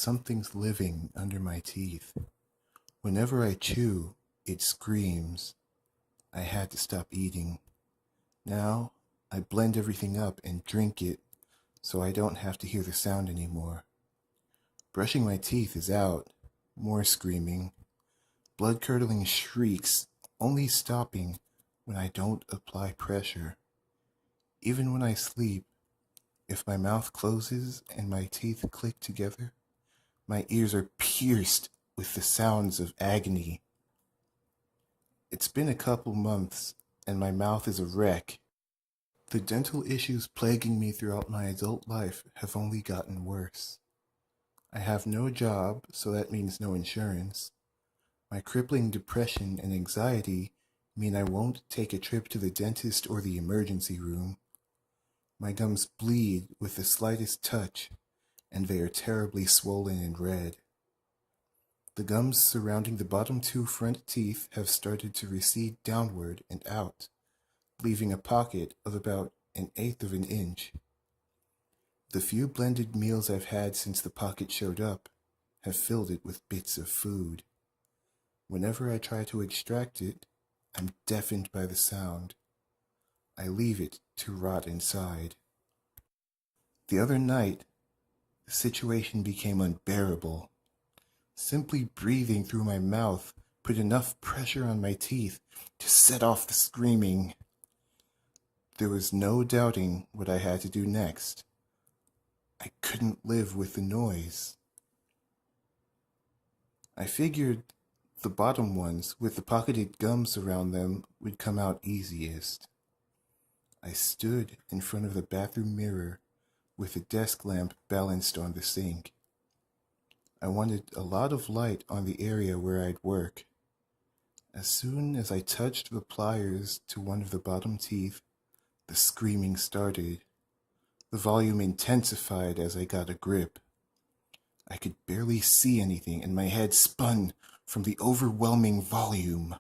something's living under my teeth. Whenever I chew, it screams. I had to stop eating. Now, I blend everything up and drink it so I don't have to hear the sound anymore. Brushing my teeth is out. More screaming. Blood-curdling shrieks, only stopping when I don't apply pressure. Even when I sleep, if my mouth closes and my teeth click together, my ears are pierced with the sounds of agony. It's been a couple months, and my mouth is a wreck. The dental issues plaguing me throughout my adult life have only gotten worse. I have no job, so that means no insurance. My crippling depression and anxiety mean I won't take a trip to the dentist or the emergency room. My gums bleed with the slightest touch, and they are terribly swollen and red. The gums surrounding the bottom two front teeth have started to recede downward and out, leaving a pocket of about 1/8 of an inch. The few blended meals I've had since the pocket showed up have filled it with bits of food. Whenever I try to extract it, I'm deafened by the sound. I leave it to rot inside. The other night, the situation became unbearable. Simply breathing through my mouth put enough pressure on my teeth to set off the screaming. There was no doubting what I had to do next. I couldn't live with the noise. I figured the bottom ones with the pocketed gums around them would come out easiest. I stood in front of the bathroom mirror with the desk lamp balanced on the sink. I wanted a lot of light on the area where I'd work. As soon as I touched the pliers to one of the bottom teeth, the screaming started. The volume intensified as I got a grip. I could barely see anything, and my head spun from the overwhelming volume.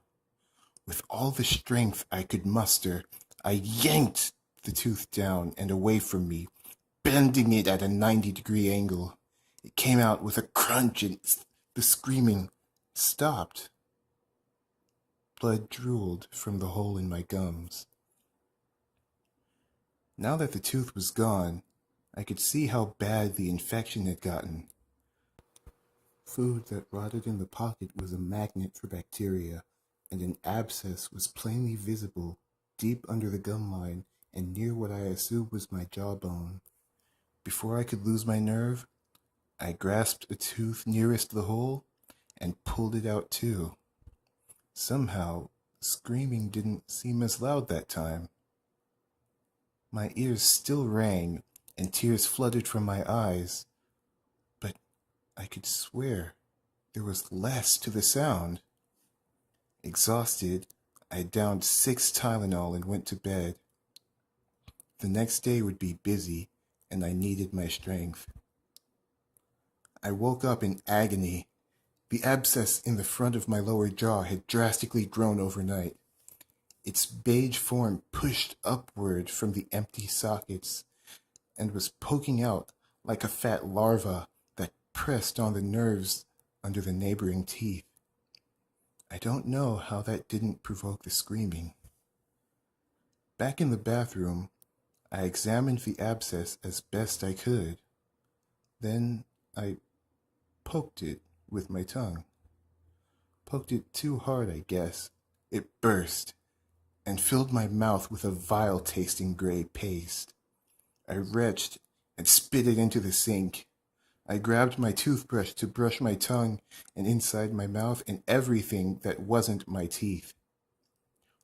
With all the strength I could muster, I yanked the tooth down and away from me, bending it at a 90-degree angle. It came out with a crunch and the screaming stopped. Blood drooled from the hole in my gums. Now that the tooth was gone, I could see how bad the infection had gotten. Food that rotted in the pocket was a magnet for bacteria, and an abscess was plainly visible deep under the gum line and near what I assumed was my jawbone. Before I could lose my nerve, I grasped a tooth nearest the hole and pulled it out too. Somehow, screaming didn't seem as loud that time. My ears still rang and tears flooded from my eyes, but I could swear there was less to the sound. Exhausted, I downed 6 Tylenol and went to bed. The next day would be busy, and I needed my strength. I woke up in agony. The abscess in the front of my lower jaw had drastically grown overnight. Its beige form pushed upward from the empty sockets and was poking out like a fat larva that pressed on the nerves under the neighboring teeth. I don't know how that didn't provoke the screaming. Back in the bathroom, I examined the abscess as best I could. Then I poked it with my tongue. Poked it too hard, I guess. It burst and filled my mouth with a vile-tasting gray paste. I retched and spit it into the sink. I grabbed my toothbrush to brush my tongue and inside my mouth and everything that wasn't my teeth.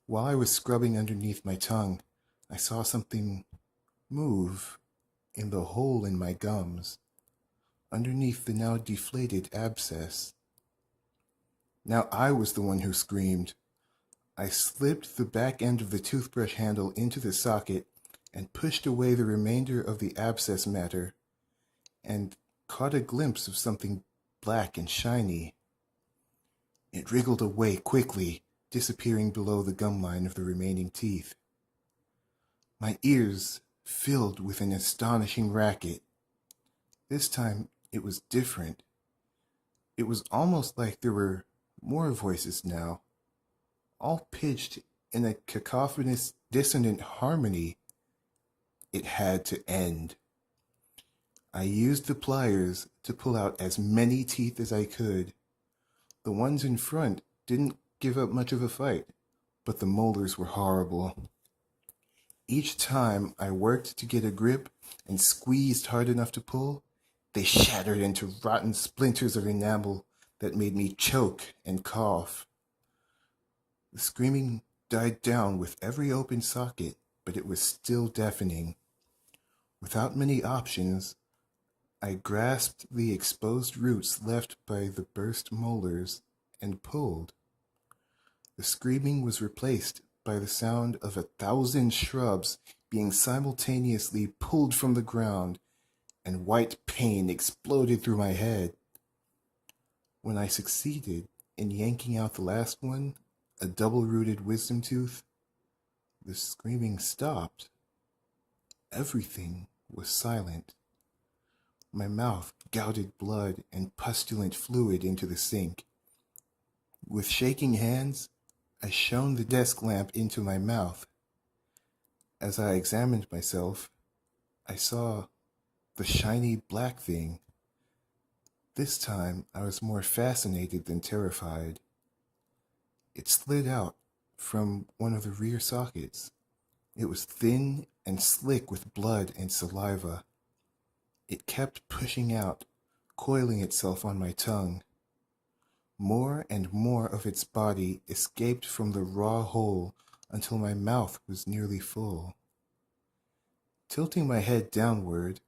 While I was scrubbing underneath my tongue, I saw something move in the hole in my gums, underneath the now deflated abscess. Now I was the one who screamed. I slipped the back end of the toothbrush handle into the socket and pushed away the remainder of the abscess matter, and caught a glimpse of something black and shiny. It wriggled away quickly, disappearing below the gum line of the remaining teeth. My ears filled with an astonishing racket. This time it was different. It was almost like there were more voices now, all pitched in a cacophonous, dissonant harmony. It had to end. I used the pliers to pull out as many teeth as I could. The ones in front didn't give up much of a fight, but the molars were horrible. Each time I worked to get a grip and squeezed hard enough to pull, they shattered into rotten splinters of enamel that made me choke and cough. The screaming died down with every open socket, but it was still deafening. Without many options, I grasped the exposed roots left by the burst molars and pulled. The screaming was replaced by the sound of 1,000 shrubs being simultaneously pulled from the ground, and white pain exploded through my head. When I succeeded in yanking out the last one, a double-rooted wisdom tooth, the screaming stopped. Everything was silent. My mouth gouted blood and pustulent fluid into the sink. With shaking hands, I shone the desk lamp into my mouth. As I examined myself, I saw the shiny black thing. This time, I was more fascinated than terrified. It slid out from one of the rear sockets. It was thin and slick with blood and saliva. It kept pushing out, coiling itself on my tongue. More and more of its body escaped from the raw hole until my mouth was nearly full. Tilting my head downward,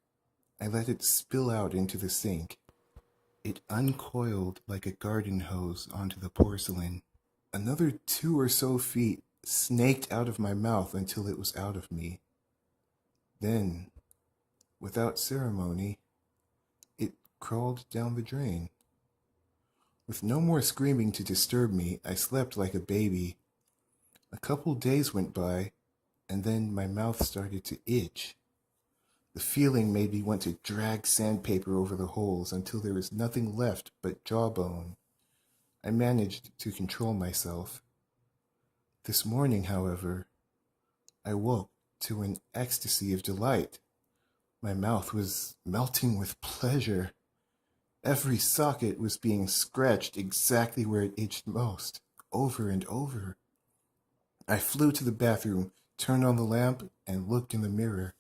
I let it spill out into the sink. It uncoiled like a garden hose onto the porcelain. Another 2 or so feet snaked out of my mouth until it was out of me. Then, without ceremony, it crawled down the drain. With no more screaming to disturb me, I slept like a baby. A couple days went by, and then my mouth started to itch. The feeling made me want to drag sandpaper over the holes until there was nothing left but jawbone. I managed to control myself. This morning, however, I woke to an ecstasy of delight. My mouth was melting with pleasure. Every socket was being scratched exactly where it itched most, over and over. I flew to the bathroom, turned on the lamp, and looked in the mirror.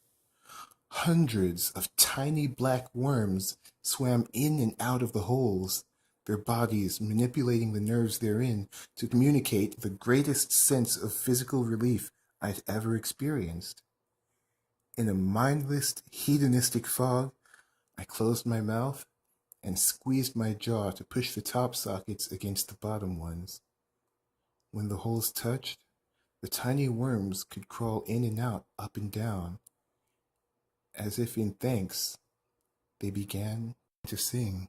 Hundreds of tiny black worms swam in and out of the holes, their bodies manipulating the nerves therein to communicate the greatest sense of physical relief I'd ever experienced. In a mindless, hedonistic fog, I closed my mouth and squeezed my jaw to push the top sockets against the bottom ones. When the holes touched, the tiny worms could crawl in and out, up and down. As if in thanks, they began to sing.